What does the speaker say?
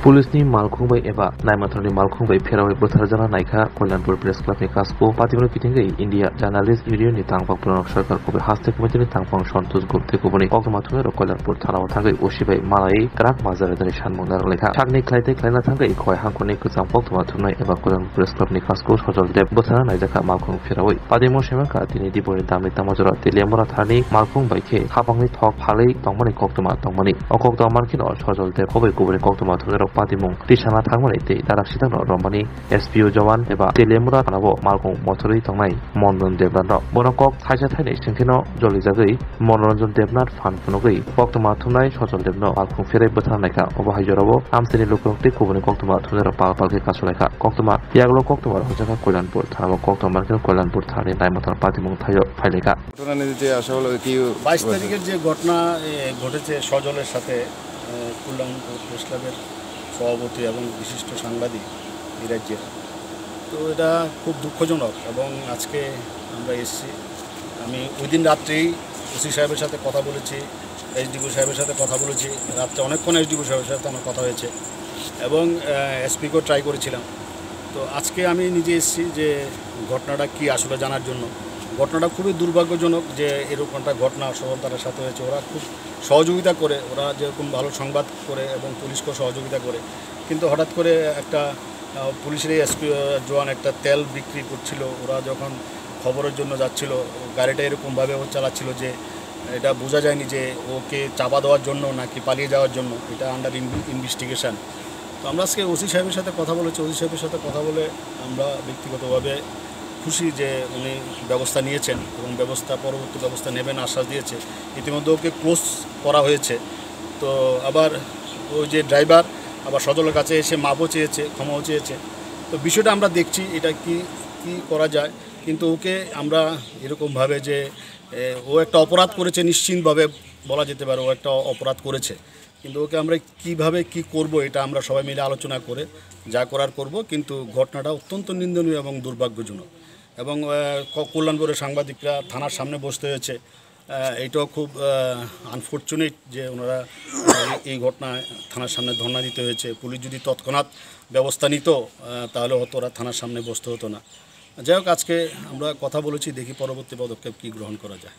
पुलिसनि मालखुंबाय एबा नायमाथारनि मालखुंबाय फेरावै बोथारजाना नायखा कल्याणपुर प्रेस क्लाबनि कासको पातिमनो किथिंगै इंडिया जर्नालिस्ट यूनियननि तांपाक पुरनक सरकारखौबो हास्ते कमिटिनि तांपां सन्तोष गुप्तेखौबोनि अक्टमाथुमेर कल्याणपुर थानाव थांगै असिबाय मालायै ग्राक माजारादानि सानमुंनार लेखा थागनि खायते खायना थांगै खय हांखनि गोजाम अक्टमाथुमनाय एबा कल्याणपुर प्रेस क्लाबनि कासको सजल देब बोथारा नायजाखा मालखुं फेरावै पातिमो सेमाखा दिनै दिबनि दामनि तामाजरा तेलियामरा थानि मालखुं बायखे हापांनि थक फालै तंमानि कक्टमा तंमानि अकक्टमा मानखिनो सजल देब खबै गुबुनि कक्टमाथुमेर पातिमुं तिसाना थांमानि ते दाराक्सितांनो रमानि एसपिओ जवान एबा तेलियामुरा थानाबो मालखुं मथरै तंनाय मनरन देबनाथ बनकक थाइसा थाइनै सिंखिनो जलिजागै मनोरंजन देबनाथ फान फुनगै कक्टमा थुमनाय सजल देबनो मालखुं फेरै बोथारनायखा अबाहायजराबो आमसेनि लोकरंति कुबुनि कक्टमा थुमनाय पालपालके कासुलायखा कक्टमा यागलो कक्टमा हजाका कल्याणपुर थानाबो कक्टमा मानखिनो कल्याणपुर थानि नायमाथार पातिमुं थायो फाइलेखा ঘটনাটিতে আসলে কি 22 তারিখের যে ঘটনা ঘটেছে সজলের সাথে কল্যাণপুর প্রেস ক্লাবের সভাপতি এবং বিশিষ্ট সাংবাদিক এই রাজ্যের, তো এটা খুব দুঃখজনক এবং আজকে আমরা এসেছি। আমি ওই দিন রাত্রেই ওসি সাহেবের সাথে কথা বলেছি, এসডিও সাহেবের সাথে কথা বলেছি, রাত্রে অনেকক্ষণ এসডিও সাহেবের সাথে আমার কথা হয়েছে এবং এসপিকেও ট্রাই করেছিলাম। তো আজকে আমি নিজে এসেছি যে ঘটনাটা কি আসলে জানার জন্য। ঘটনাটা খুবই দুর্ভাগ্যজনক যে এরকম একটা ঘটনা সফলতার সাথে হয়েছে। ওরা খুব সহযোগিতা করে, ওরা যেরকম ভালো সংবাদ করে এবং পুলিশকেও সহযোগিতা করে, কিন্তু হঠাৎ করে একটা পুলিশের এসপি জওয়ান একটা তেল বিক্রি করছিল, ওরা যখন খবরের জন্য যাচ্ছিল গাড়িটা এরকমভাবে ও চালাচ্ছিল যে এটা বোঝা যায়নি যে ওকে চাপা দেওয়ার জন্য নাকি পালিয়ে যাওয়ার জন্য। এটা আন্ডার ইনভেস্টিগেশন। তো আমরা আজকে ওসি সাহেবের সাথে কথা বলেছি। ওসি সাহেবের সাথে কথা বলে আমরা ব্যক্তিগতভাবে খুশি যে উনি ব্যবস্থা নিয়েছেন এবং পরবর্তী ব্যবস্থা নেবেন আশ্বাস দিয়েছে। ইতিমধ্যে ওকে ক্লোজ করা হয়েছে। তো আবার ওই যে ড্রাইভার আবার সজলের কাছে এসে মাপও চেয়েছে, ক্ষমাও চেয়েছে। তো বিষয়টা আমরা দেখছি এটা কি করা যায়, কিন্তু ওকে আমরা এরকমভাবে যে ও একটা অপরাধ করেছে, নিশ্চিতভাবে বলা যেতে পারে ও একটা অপরাধ করেছে, কিন্তু ওকে আমরা কিভাবে কি করব এটা আমরা সবাই মিলে আলোচনা করে যা করার করব। কিন্তু ঘটনাটা অত্যন্ত নিন্দনীয় এবং দুর্ভাগ্যজনক এবং কল্যাণপুরের সাংবাদিকরা থানার সামনে বসতে হয়েছে। এটাও খুব আনফর্চুনেট যে ওনারা এই ঘটনায় থানার সামনে ধর্ণা দিতে হয়েছে। পুলিশ যদি তৎক্ষণাৎ ব্যবস্থা নিত তাহলে হয়তো ওরা থানার সামনে বসতে হতো না। যাই হোক, আজকে আমরা কথা বলেছি, দেখি পরবর্তী পদক্ষেপ কী গ্রহণ করা যায়।